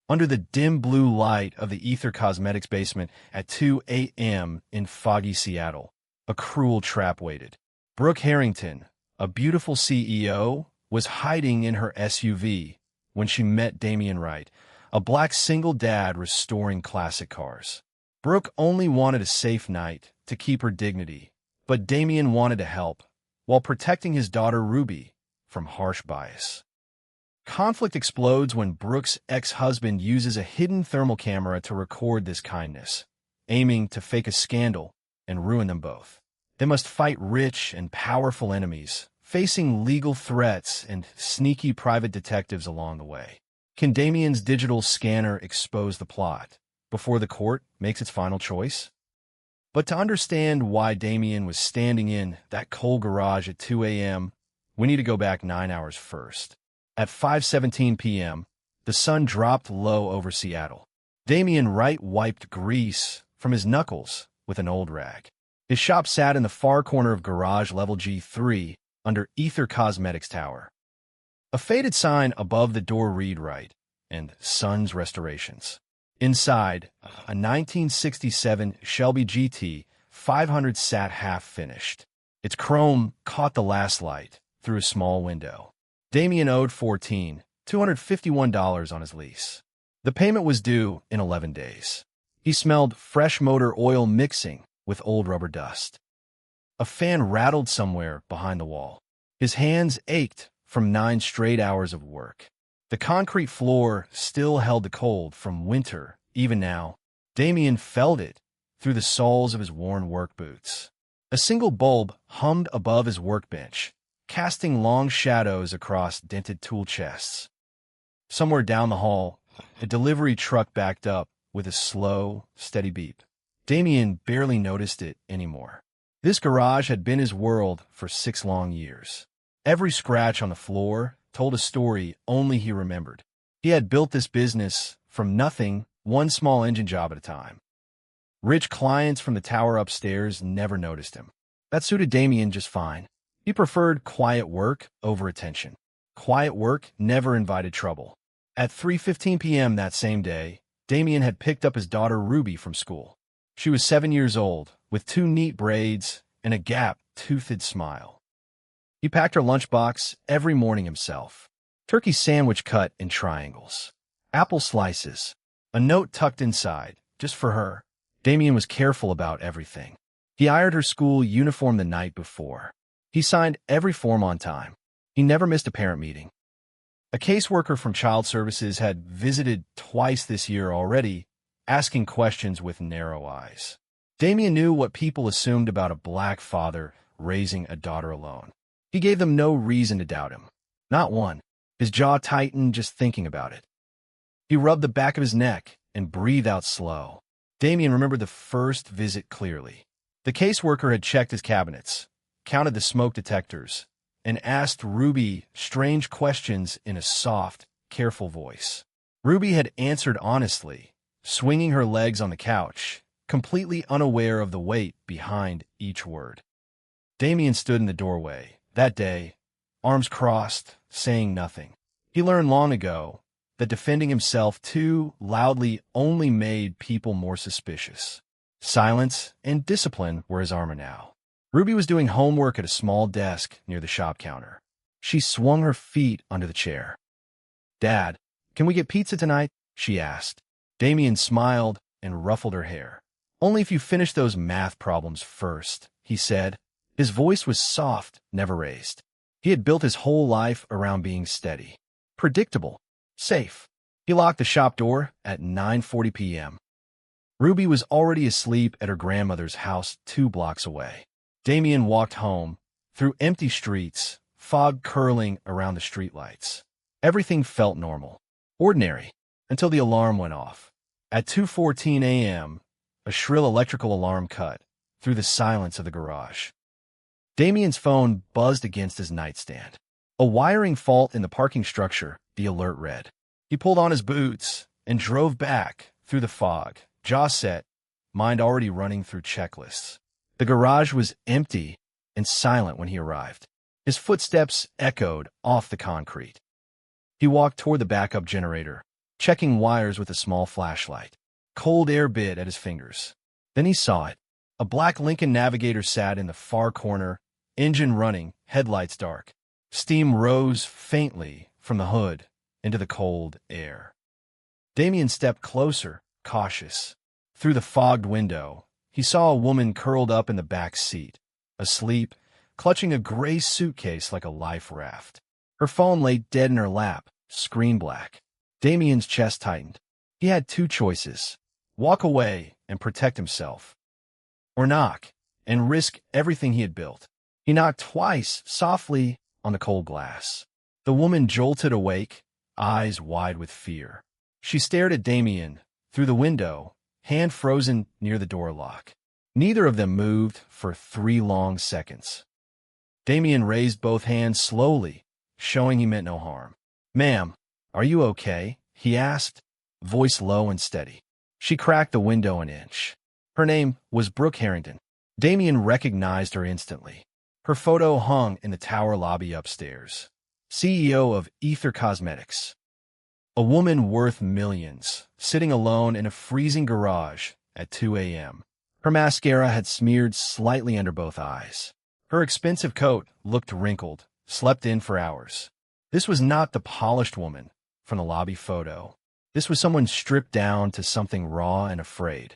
under the dim blue light of the Ether Cosmetics basement at 2 a.m. in foggy Seattle. A cruel trap waited. Brooke Harrington, a beautiful CEO, was hiding in her SUV when she met Damian Wright, a black single dad restoring classic cars. Brooke only wanted a safe night to keep her dignity, but Damian wanted to help, while protecting his daughter Ruby from harsh bias. Conflict explodes when Brooke's ex-husband uses a hidden thermal camera to record this kindness, aiming to fake a scandal and ruin them both. They must fight rich and powerful enemies, facing legal threats and sneaky private detectives along the way. Can Damian's digital scanner expose the plot before the court makes its final choice? But to understand why Damian was standing in that cold garage at 2 a.m., we need to go back 9 hours first. At 5:17 p.m., the sun dropped low over Seattle. Damian Wright wiped grease from his knuckles with an old rag. His shop sat in the far corner of garage level G3 under Ether Cosmetics Tower. A faded sign above the door read Wright and Sons Restorations. Inside, a 1967 Shelby GT 500 sat half-finished. Its chrome caught the last light through a small window. Damian owed $251 on his lease. The payment was due in 11 days. He smelled fresh motor oil mixing with old rubber dust. A fan rattled somewhere behind the wall. His hands ached from 9 straight hours of work. The concrete floor still held the cold from winter. Even now, Damian felt it through the soles of his worn work boots. A single bulb hummed above his workbench, casting long shadows across dented tool chests. Somewhere down the hall, a delivery truck backed up with a slow, steady beep. Damian barely noticed it anymore. This garage had been his world for 6 long years. Every scratch on the floor told a story only he remembered. He had built this business from nothing, one small engine job at a time. Rich clients from the tower upstairs never noticed him. That suited Damian just fine. He preferred quiet work over attention. Quiet work never invited trouble. At 3:15 p.m. that same day, Damian had picked up his daughter Ruby from school. She was 7 years old, with 2 neat braids and a gap-toothed smile. He packed her lunchbox every morning himself. Turkey sandwich cut in triangles. Apple slices. A note tucked inside, just for her. Damian was careful about everything. He ironed her school uniform the night before. He signed every form on time. He never missed a parent meeting. A caseworker from Child Services had visited twice this year already, asking questions with narrow eyes. Damian knew what people assumed about a black father raising a daughter alone. He gave them no reason to doubt him. Not one. His jaw tightened just thinking about it. He rubbed the back of his neck and breathed out slow. Damian remembered the first visit clearly. The caseworker had checked his cabinets, counted the smoke detectors, and asked Ruby strange questions in a soft, careful voice. Ruby had answered honestly, swinging her legs on the couch, completely unaware of the weight behind each word. Damian stood in the doorway, that day, arms crossed, saying nothing. He learned long ago that defending himself too loudly only made people more suspicious. Silence and discipline were his armor now. Ruby was doing homework at a small desk near the shop counter. She swung her feet under the chair. "Dad, can we get pizza tonight?" she asked. Damian smiled and ruffled her hair. "Only if you finish those math problems first," he said. His voice was soft, never raised. He had built his whole life around being steady, predictable, safe. He locked the shop door at 9:40 p.m. Ruby was already asleep at her grandmother's house 2 blocks away. Damian walked home, through empty streets, fog curling around the streetlights. Everything felt normal, ordinary, until the alarm went off. At 2:14 a.m., a shrill electrical alarm cut through the silence of the garage. Damian's phone buzzed against his nightstand. A wiring fault in the parking structure, the alert read. He pulled on his boots and drove back through the fog, jaw set, mind already running through checklists. The garage was empty and silent when he arrived. His footsteps echoed off the concrete. He walked toward the backup generator, checking wires with a small flashlight. Cold air bit at his fingers. Then he saw it. A black Lincoln Navigator sat in the far corner, engine running, headlights dark. Steam rose faintly from the hood into the cold air. Damien stepped closer, cautious. Through the fogged window, he saw a woman curled up in the back seat, asleep, clutching a gray suitcase like a life raft. Her phone lay dead in her lap, screen black. Damien's chest tightened. He had two choices: walk away and protect himself, or knock and risk everything he had built. He knocked twice, softly, on the cold glass. The woman jolted awake, eyes wide with fear. She stared at Damien through the window, hand frozen near the door lock. Neither of them moved for 3 long seconds. Damien raised both hands slowly, showing he meant no harm. "Ma'am, are you okay?" he asked, voice low and steady. She cracked the window an inch. Her name was Brooke Harrington. Damien recognized her instantly. Her photo hung in the tower lobby upstairs. CEO of Ether Cosmetics. A woman worth millions, sitting alone in a freezing garage at 2 a.m. Her mascara had smeared slightly under both eyes. Her expensive coat looked wrinkled, slept in for hours. This was not the polished woman from the lobby photo. This was someone stripped down to something raw and afraid.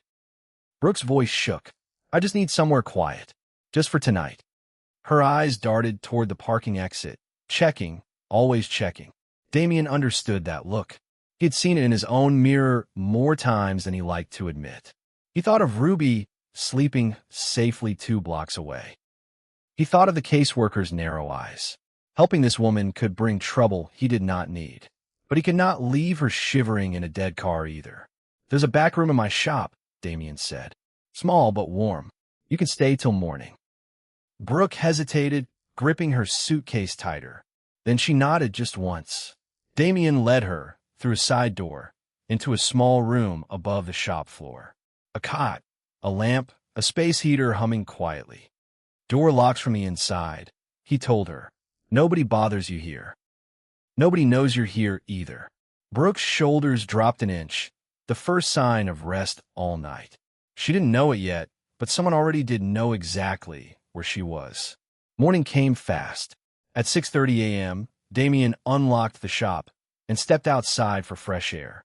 Brooke's voice shook. "I just need somewhere quiet. Just for tonight." Her eyes darted toward the parking exit, checking, always checking. Damien understood that look. He had seen it in his own mirror more times than he liked to admit. He thought of Ruby sleeping safely 2 blocks away. He thought of the caseworker's narrow eyes. Helping this woman could bring trouble he did not need. But he could not leave her shivering in a dead car either. "There's a back room in my shop," Damien said. "Small but warm. You can stay till morning." Brooke hesitated, gripping her suitcase tighter. Then she nodded just once. Damien led her, through a side door, into a small room above the shop floor. A cot, a lamp, a space heater humming quietly. "Door locks from the inside," he told her. "Nobody bothers you here. Nobody knows you're here either." Brooke's shoulders dropped an inch, the first sign of rest all night. She didn't know it yet, but someone already did know exactly where she was. Morning came fast. At 6:30 a.m., Damien unlocked the shop and stepped outside for fresh air.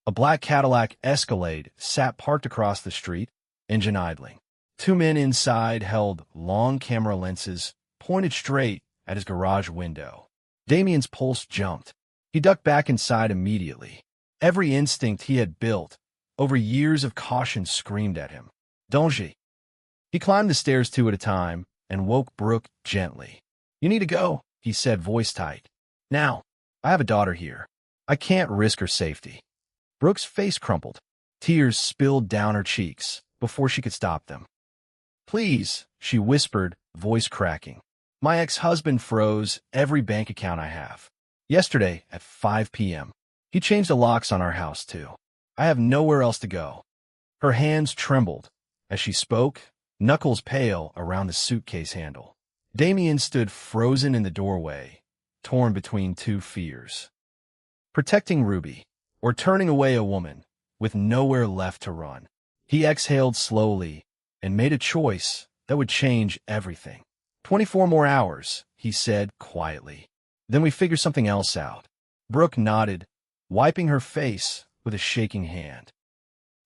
A black Cadillac Escalade sat parked across the street, engine idling. 2 men inside held long camera lenses pointed straight at his garage window. Damien's pulse jumped. He ducked back inside immediately. Every instinct he had built over years of caution screamed at him. "Danger." He climbed the stairs 2 at a time and woke Brooke gently. "You need to go," he said, voice tight. "Now. I have a daughter here. I can't risk her safety." Brooke's face crumpled. Tears spilled down her cheeks before she could stop them. "Please," she whispered, voice cracking. "My ex-husband froze every bank account I have. Yesterday at 5 p.m. He changed the locks on our house, too. I have nowhere else to go." Her hands trembled as she spoke, knuckles pale around the suitcase handle. Damien stood frozen in the doorway, torn between 2 fears. Protecting Ruby, or turning away a woman with nowhere left to run. He exhaled slowly and made a choice that would change everything. 24 more hours, he said quietly. "Then we figure something else out." Brooke nodded, wiping her face with a shaking hand.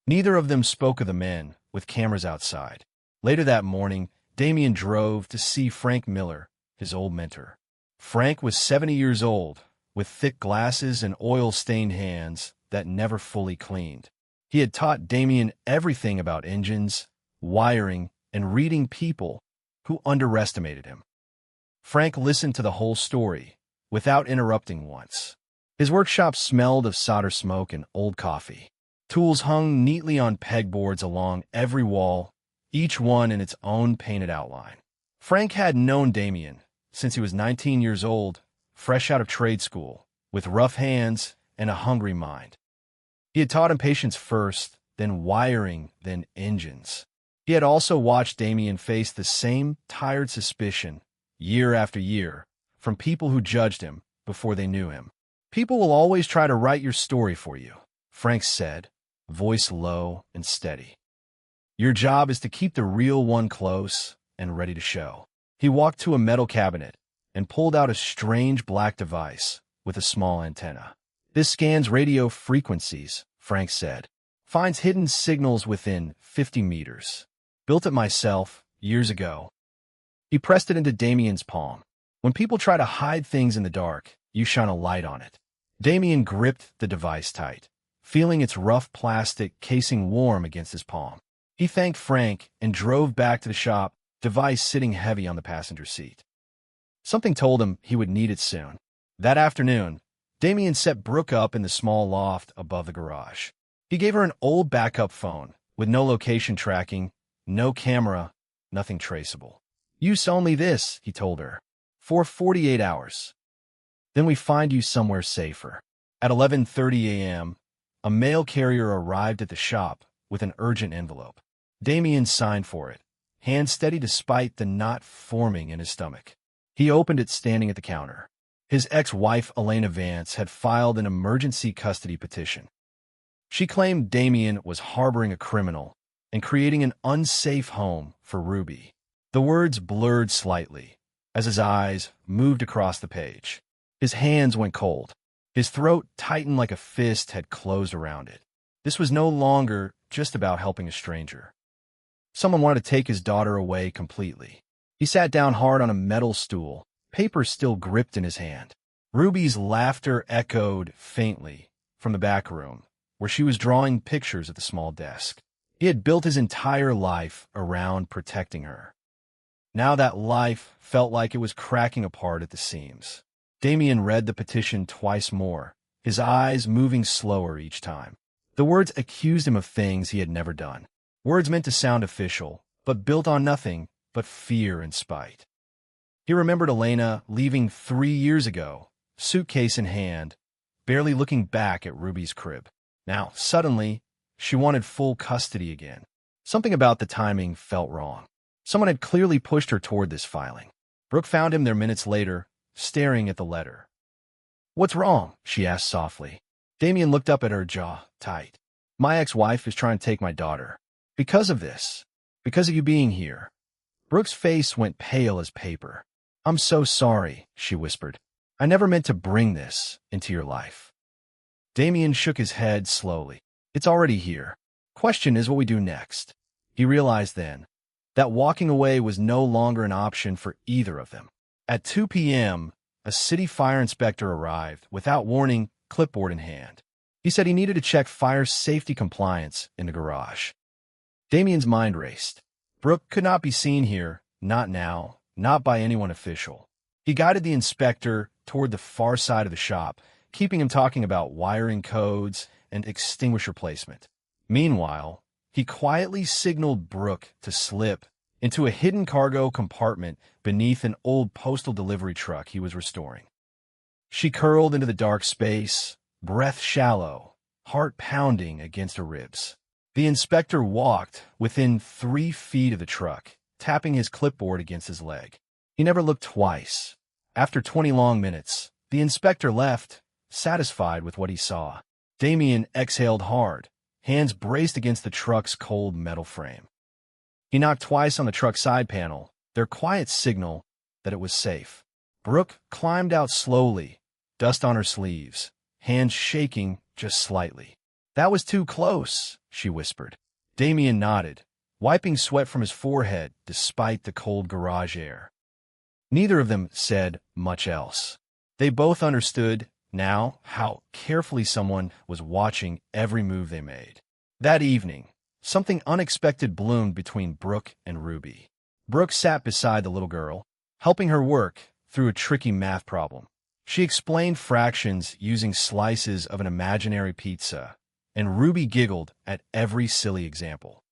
Neither of them spoke of the men with cameras outside. Later that morning, Damien drove to see Frank Miller, his old mentor. Frank was 70 years old, with thick glasses and oil-stained hands that never fully cleaned. He had taught Damien everything about engines, wiring, and reading people who underestimated him. Frank listened to the whole story, without interrupting once. His workshop smelled of solder smoke and old coffee. Tools hung neatly on pegboards along every wall, each one in its own painted outline. Frank had known Damien since he was 19 years old, fresh out of trade school, with rough hands and a hungry mind. He had taught him patience first, then wiring, then engines. He had also watched Damien face the same tired suspicion, year after year, from people who judged him before they knew him. People will always try to write your story for you, Frank said, voice low and steady. Your job is to keep the real one close and ready to show. He walked to a metal cabinet and pulled out a strange black device with a small antenna. This scans radio frequencies, Frank said. Finds hidden signals within 50 meters. Built it myself years ago. He pressed it into Damien's palm. When people try to hide things in the dark, you shine a light on it. Damien gripped the device tight, feeling its rough plastic casing warm against his palm. He thanked Frank and drove back to the shop, device sitting heavy on the passenger seat. Something told him he would need it soon. That afternoon, Damien set Brooke up in the small loft above the garage. He gave her an old backup phone with no location tracking, no camera, nothing traceable. Use only this, he told her, for 48 hours. Then we find you somewhere safer. At 11:30 a.m., a mail carrier arrived at the shop with an urgent envelope. Damien signed for it, hand steady despite the knot forming in his stomach. He opened it standing at the counter. His ex-wife, Elena Vance, had filed an emergency custody petition. She claimed Damien was harboring a criminal and creating an unsafe home for Ruby. The words blurred slightly as his eyes moved across the page. His hands went cold. His throat tightened like a fist had closed around it. This was no longer just about helping a stranger. Someone wanted to take his daughter away completely. He sat down hard on a metal stool, paper still gripped in his hand. Ruby's laughter echoed faintly from the back room, where she was drawing pictures at the small desk. He had built his entire life around protecting her. Now that life felt like it was cracking apart at the seams. Damien read the petition twice more, his eyes moving slower each time. The words accused him of things he had never done. Words meant to sound official, but built on nothing but fear and spite. He remembered Elena leaving 3 years ago, suitcase in hand, barely looking back at Ruby's crib. Now, suddenly, she wanted full custody again. Something about the timing felt wrong. Someone had clearly pushed her toward this filing. Brooke found him there minutes later, staring at the letter. "What's wrong?" she asked softly. Damien looked up at her, jaw tight. "My ex-wife is trying to take my daughter. Because of this. Because of you being here." Brooke's face went pale as paper. "I'm so sorry," she whispered. "I never meant to bring this into your life." Damien shook his head slowly. "It's already here. Question is what we do next." He realized then that walking away was no longer an option for either of them. At 2 p.m., a city fire inspector arrived, without warning, clipboard in hand. He said he needed to check fire safety compliance in the garage. Damien's mind raced. Brooke could not be seen here, not now, not by anyone official. He guided the inspector toward the far side of the shop, keeping him talking about wiring codes and extinguisher placement. Meanwhile, he quietly signaled Brooke to slip into a hidden cargo compartment beneath an old postal delivery truck he was restoring. She curled into the dark space, breath shallow, heart pounding against her ribs. The inspector walked within 3 feet of the truck, tapping his clipboard against his leg. He never looked twice. After 20 long minutes, the inspector left, satisfied with what he saw. Damien exhaled hard, hands braced against the truck's cold metal frame. He knocked twice on the truck's side panel, their quiet signal that it was safe. Brooke climbed out slowly, dust on her sleeves, hands shaking just slightly. "That was too close," she whispered. Damien nodded, wiping sweat from his forehead despite the cold garage air. Neither of them said much else. They both understood now how carefully someone was watching every move they made. That evening, something unexpected bloomed between Brooke and Ruby. Brooke sat beside the little girl, helping her work through a tricky math problem. She explained fractions using slices of an imaginary pizza, and Ruby giggled at every silly example.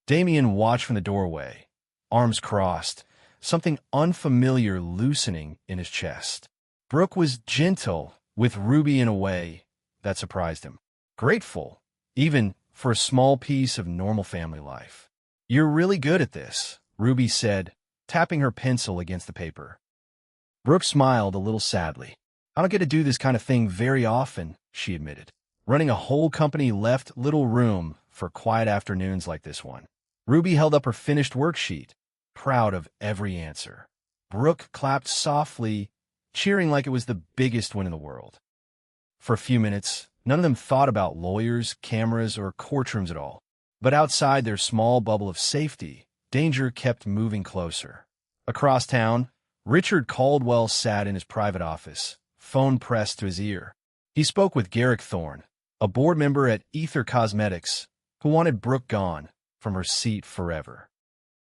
Damien watched from the doorway, arms crossed, something unfamiliar loosening in his chest. Brooke was gentle with Ruby in a way that surprised him. Grateful, even for a small piece of normal family life. "You're really good at this," Ruby said, tapping her pencil against the paper. Brooke smiled a little sadly. I don't get to do this kind of thing very often, she admitted. Running a whole company left little room for quiet afternoons like this one. Ruby held up her finished worksheet, proud of every answer. Brooke clapped softly, cheering like it was the biggest win in the world. For a few minutes, none of them thought about lawyers, cameras, or courtrooms at all. But outside their small bubble of safety, danger kept moving closer. Across town, Richard Caldwell sat in his private office, phone pressed to his ear. He spoke with Garrick Thorne, a board member at Ether Cosmetics, who wanted Brooke gone from her seat forever.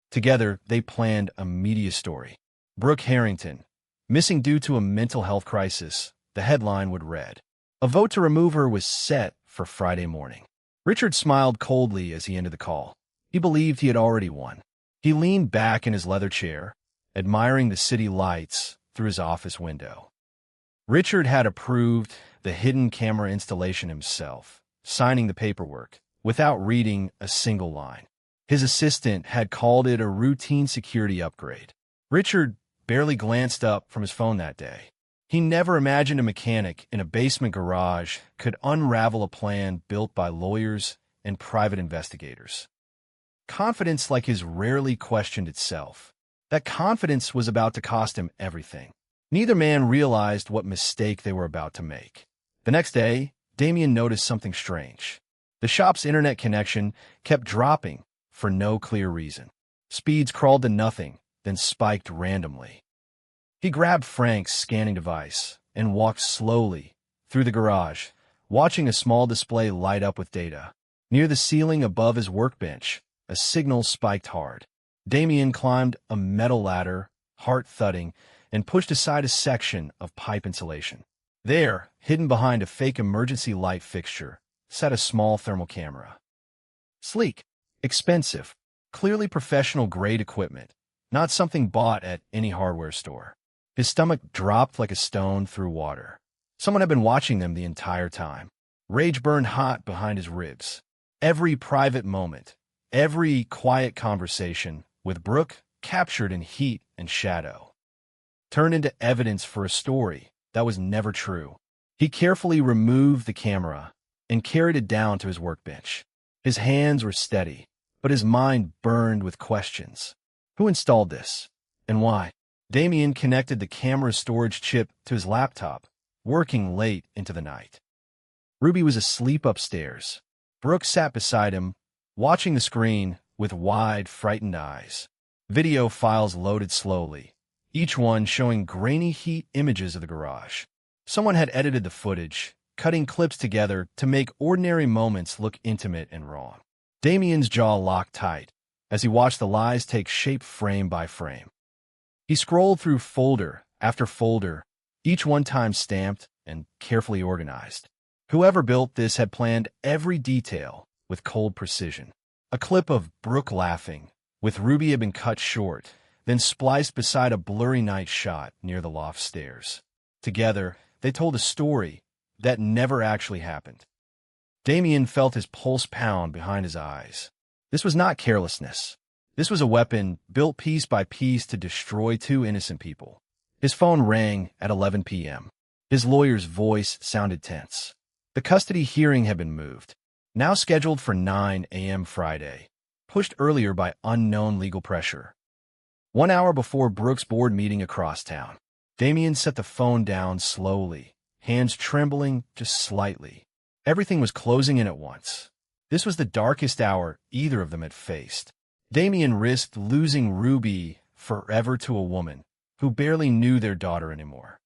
Together, they planned a media story. Brooke Harrington, missing due to a mental health crisis, the headline would read. A vote to remove her was set for Friday morning. Richard smiled coldly as he ended the call. He believed he had already won. He leaned back in his leather chair, admiring the city lights through his office window. Richard had approved the hidden camera installation himself, signing the paperwork, without reading a single line. His assistant had called it a routine security upgrade. Richard barely glanced up from his phone that day. He never imagined a mechanic in a basement garage could unravel a plan built by lawyers and private investigators. Confidence like his rarely questioned itself. That confidence was about to cost him everything. Neither man realized what mistake they were about to make. The next day, Damien noticed something strange. The shop's internet connection kept dropping for no clear reason. Speeds crawled to nothing, then spiked randomly. He grabbed Frank's scanning device and walked slowly through the garage, watching a small display light up with data. Near the ceiling above his workbench, a signal spiked hard. Damien climbed a metal ladder, heart thudding, and pushed aside a section of pipe insulation. There, hidden behind a fake emergency light fixture, sat a small thermal camera. Sleek, expensive, clearly professional-grade equipment, not something bought at any hardware store. His stomach dropped like a stone through water. Someone had been watching them the entire time. Rage burned hot behind his ribs. Every private moment, every quiet conversation with Brooke captured in heat and shadow, turned into evidence for a story that was never true. He carefully removed the camera and carried it down to his workbench. His hands were steady, but his mind burned with questions. Who installed this? And why? Damien connected the camera storage chip to his laptop, working late into the night. Ruby was asleep upstairs. Brooke sat beside him, watching the screen with wide, frightened eyes. Video files loaded slowly, each one showing grainy heat images of the garage. Someone had edited the footage, cutting clips together to make ordinary moments look intimate and raw. Damien's jaw locked tight as he watched the lies take shape frame by frame. He scrolled through folder after folder, each one time stamped and carefully organized. Whoever built this had planned every detail with cold precision. A clip of Brooke laughing, with Ruby had been cut short, then spliced beside a blurry night shot near the loft stairs. Together, they told a story that never actually happened. Damien felt his pulse pound behind his eyes. This was not carelessness. This was a weapon built piece by piece to destroy two innocent people. His phone rang at 11 p.m. His lawyer's voice sounded tense. The custody hearing had been moved, now scheduled for 9 a.m. Friday, pushed earlier by unknown legal pressure. 1 hour before Brooke's board meeting across town, Damien set the phone down slowly, hands trembling just slightly. Everything was closing in at once. This was the darkest hour either of them had faced. Damien risked losing Ruby forever to a woman who barely knew their daughter anymore.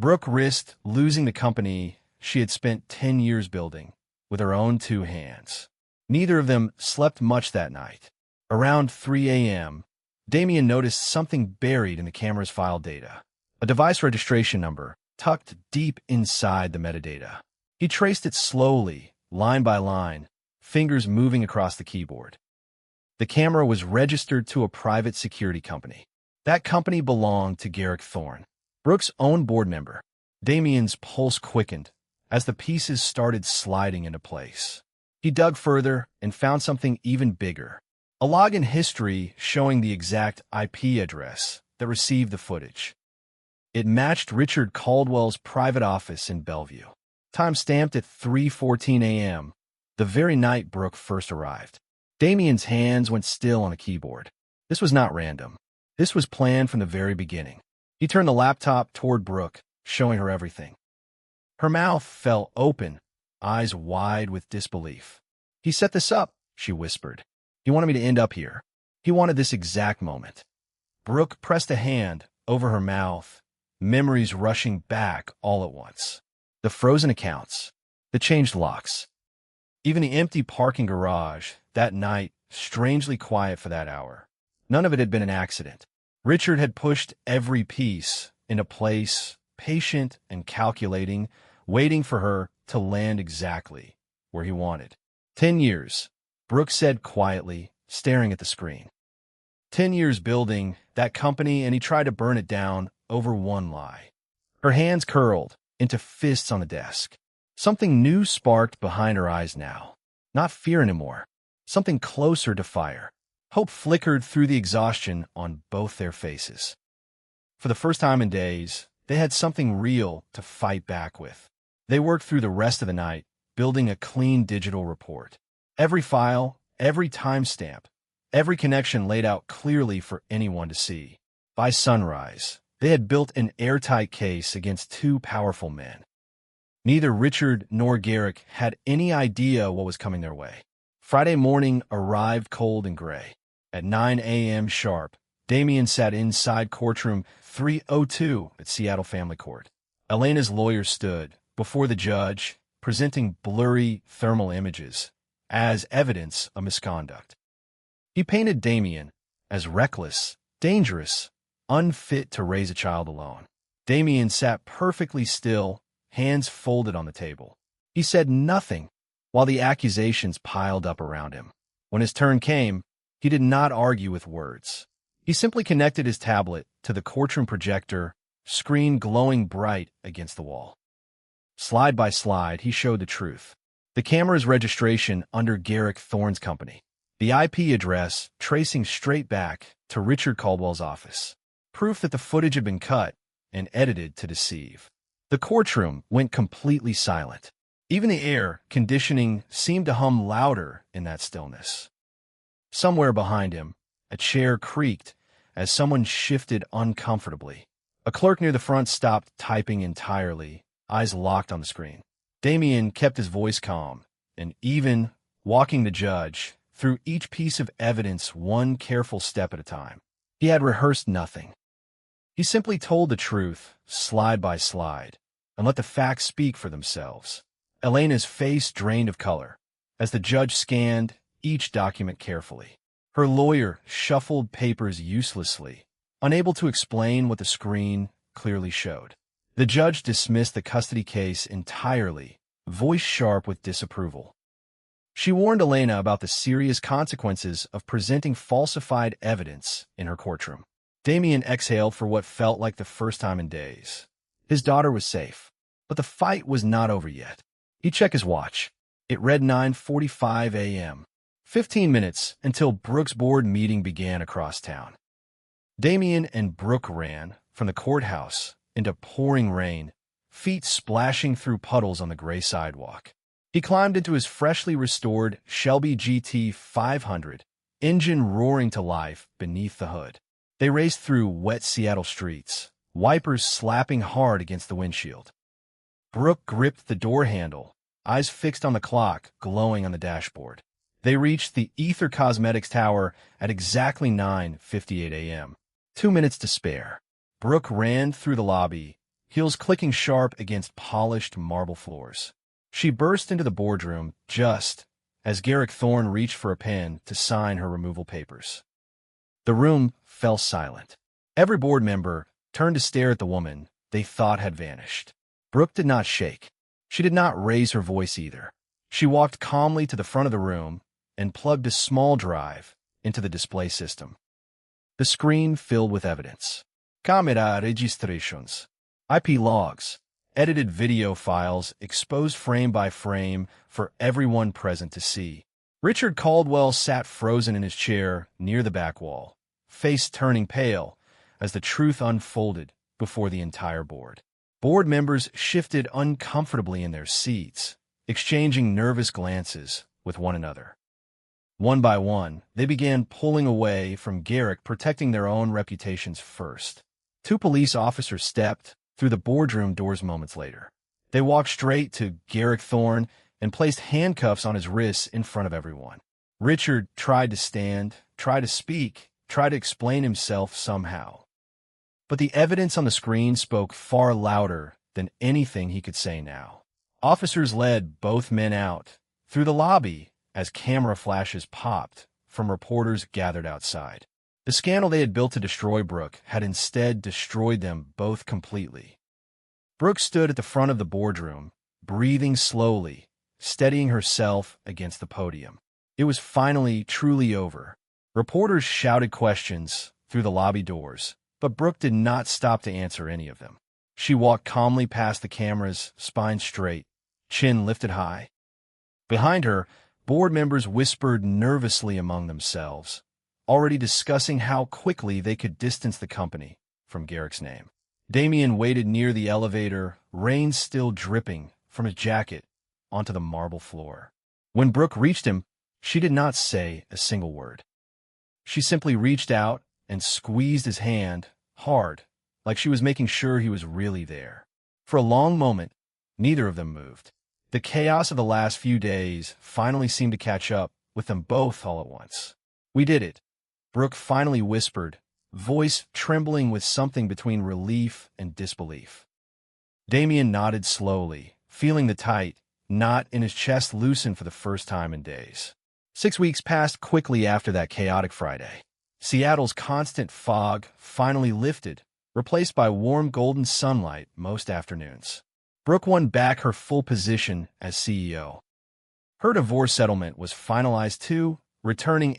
Brooke risked losing the company she had spent 10 years building with her own two hands. Neither of them slept much that night. Around 3 a.m., Damien noticed something buried in the camera's file data, a device registration number tucked deep inside the metadata. He traced it slowly, line by line, fingers moving across the keyboard. The camera was registered to a private security company. That company belonged to Garrick Thorne, Brooke's own board member. Damien's pulse quickened as the pieces started sliding into place. He dug further and found something even bigger, a login history showing the exact IP address that received the footage. It matched Richard Caldwell's private office in Bellevue. Time stamped at 3:14 a.m., the very night Brooke first arrived. Damien's hands went still on a keyboard. This was not random. This was planned from the very beginning. He turned the laptop toward Brooke, showing her everything. Her mouth fell open, eyes wide with disbelief. "He set this up," she whispered. "He wanted me to end up here. He wanted this exact moment." Brooke pressed a hand over her mouth, memories rushing back all at once. The frozen accounts, the changed locks, even the empty parking garage that night, strangely quiet for that hour. None of it had been an accident. Richard had pushed every piece into place, patient and calculating, waiting for her to land exactly where he wanted. 10 years, Brooke said quietly, staring at the screen. 10 years building that company, and he tried to burn it down over one lie. Her hands curled into fists on the desk. Something new sparked behind her eyes now. Not fear anymore. Something closer to fire. Hope flickered through the exhaustion on both their faces. For the first time in days, they had something real to fight back with. They worked through the rest of the night, building a clean digital report. Every file, every timestamp, every connection laid out clearly for anyone to see. By sunrise, they had built an airtight case against two powerful men. Neither Richard nor Garrick had any idea what was coming their way. Friday morning arrived cold and gray. At 9 a.m. sharp, Damien sat inside courtroom 302 at Seattle Family Court. Elena's lawyer stood before the judge, presenting blurry thermal images as evidence of misconduct. He painted Damien as reckless, dangerous, unfit to raise a child alone. Damien sat perfectly still, hands folded on the table. He said nothing while the accusations piled up around him. When his turn came, he did not argue with words. He simply connected his tablet to the courtroom projector, screen glowing bright against the wall. Slide by slide, he showed the truth. The camera's registration under Garrick Thorne's company. The IP address tracing straight back to Richard Caldwell's office. Proof that the footage had been cut and edited to deceive. The courtroom went completely silent. Even the air conditioning seemed to hum louder in that stillness. Somewhere behind him, a chair creaked as someone shifted uncomfortably. A clerk near the front stopped typing entirely, eyes locked on the screen. Damien kept his voice calm, and even, walking the judge through each piece of evidence one careful step at a time. He had rehearsed nothing. He simply told the truth, slide by slide, and let the facts speak for themselves. Elena's face drained of color as the judge scanned each document carefully. Her lawyer shuffled papers uselessly, unable to explain what the screen clearly showed. The judge dismissed the custody case entirely, voice sharp with disapproval. She warned Elena about the serious consequences of presenting falsified evidence in her courtroom. Damien exhaled for what felt like the first time in days. His daughter was safe, but the fight was not over yet. He checked his watch. It read 9:45 a.m. 15 minutes until Brooke's board meeting began across town. Damien and Brooke ran from the courthouse into pouring rain, feet splashing through puddles on the gray sidewalk. He climbed into his freshly restored Shelby GT 500, engine roaring to life beneath the hood. They raced through wet Seattle streets, wipers slapping hard against the windshield. Brooke gripped the door handle, eyes fixed on the clock glowing on the dashboard. They reached the Ether Cosmetics Tower at exactly 9:58 a.m. 2 minutes to spare. Brooke ran through the lobby, heels clicking sharp against polished marble floors. She burst into the boardroom just as Garrick Thorne reached for a pen to sign her removal papers. The room fell silent. Every board member turned to stare at the woman they thought had vanished. Brooke did not shake. She did not raise her voice either. She walked calmly to the front of the room and plugged a small drive into the display system. The screen filled with evidence. Camera registrations, IP logs, edited video files exposed frame by frame for everyone present to see. Richard Caldwell sat frozen in his chair near the back wall, face turning pale as the truth unfolded before the entire board. Board members shifted uncomfortably in their seats, exchanging nervous glances with one another. One by one, they began pulling away from Garrick, protecting their own reputations first. Two police officers stepped through the boardroom doors moments later. They walked straight to Garrick Thorne and placed handcuffs on his wrists in front of everyone. Richard tried to stand, tried to speak, tried to explain himself somehow. But the evidence on the screen spoke far louder than anything he could say now. Officers led both men out through the lobby as camera flashes popped from reporters gathered outside. The scandal they had built to destroy Brooke had instead destroyed them both completely. Brooke stood at the front of the boardroom, breathing slowly, steadying herself against the podium. It was finally truly over. Reporters shouted questions through the lobby doors, but Brooke did not stop to answer any of them. She walked calmly past the cameras, spine straight, chin lifted high. Behind her, board members whispered nervously among themselves, already discussing how quickly they could distance the company from Garrick's name. Damien waited near the elevator, rain still dripping from his jacket onto the marble floor. When Brooke reached him, she did not say a single word. She simply reached out and squeezed his hand hard, like she was making sure he was really there. For a long moment, neither of them moved. The chaos of the last few days finally seemed to catch up with them both all at once. "We did it," Brooke finally whispered, voice trembling with something between relief and disbelief. Damien nodded slowly, feeling the tight knot in his chest loosen for the first time in days. 6 weeks passed quickly after that chaotic Friday. Seattle's constant fog finally lifted, replaced by warm golden sunlight most afternoons. Brooke won back her full position as CEO. Her divorce settlement was finalized too, returning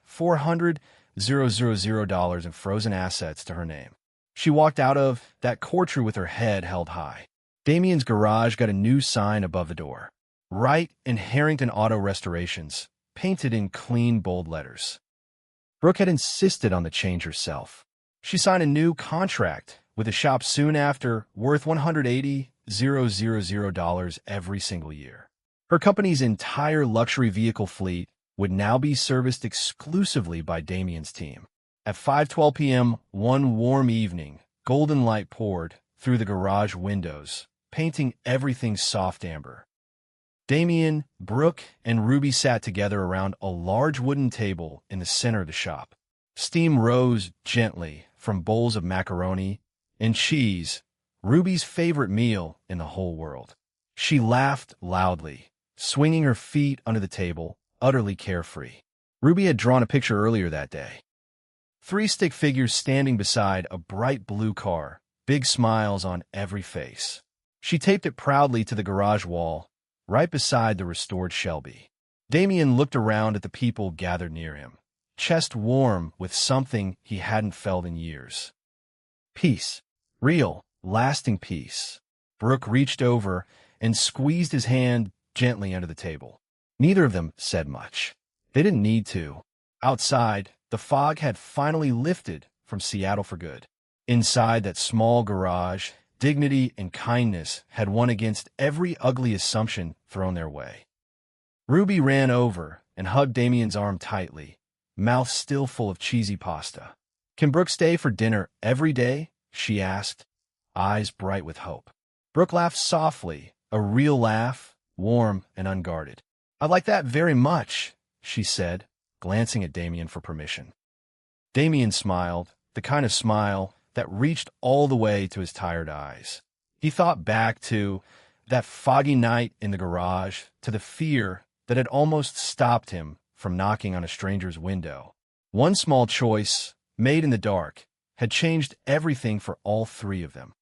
$400,000 in frozen assets to her name. She walked out of that courtroom with her head held high. Damien's garage got a new sign above the door. Wright and Harrington Auto Restorations, painted in clean, bold letters. Brooke had insisted on the change herself. She signed a new contract with a shop soon after, worth $180,000 every single year. Her company's entire luxury vehicle fleet would now be serviced exclusively by Damien's team. At 5:12 p.m. one warm evening, golden light poured through the garage windows, painting everything soft amber. Damien, Brooke, and Ruby sat together around a large wooden table in the center of the shop. Steam rose gently from bowls of macaroni and cheese, Ruby's favorite meal in the whole world. She laughed loudly, swinging her feet under the table, utterly carefree. Ruby had drawn a picture earlier that day. 3 stick figures standing beside a bright blue car, big smiles on every face. She taped it proudly to the garage wall, right beside the restored Shelby. Damien looked around at the people gathered near him, chest warm with something he hadn't felt in years. Peace. Real, lasting peace. Brooke reached over and squeezed his hand gently under the table. Neither of them said much. They didn't need to. Outside, the fog had finally lifted from Seattle for good. Inside that small garage, dignity and kindness had won against every ugly assumption thrown their way. Ruby ran over and hugged Damien's arm tightly, mouth still full of cheesy pasta. "Can Brooke stay for dinner every day?" she asked, eyes bright with hope. Brooke laughed softly, a real laugh, warm and unguarded. "I'd like that very much," she said, glancing at Damien for permission. Damien smiled, the kind of smile that reached all the way to his tired eyes. He thought back to that foggy night in the garage, to the fear that had almost stopped him from knocking on a stranger's window. One small choice, made in the dark, had changed everything for all 3 of them.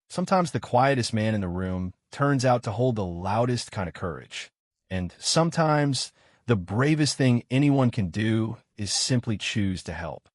Sometimes the quietest man in the room turns out to hold the loudest kind of courage. And sometimes the bravest thing anyone can do is simply choose to help.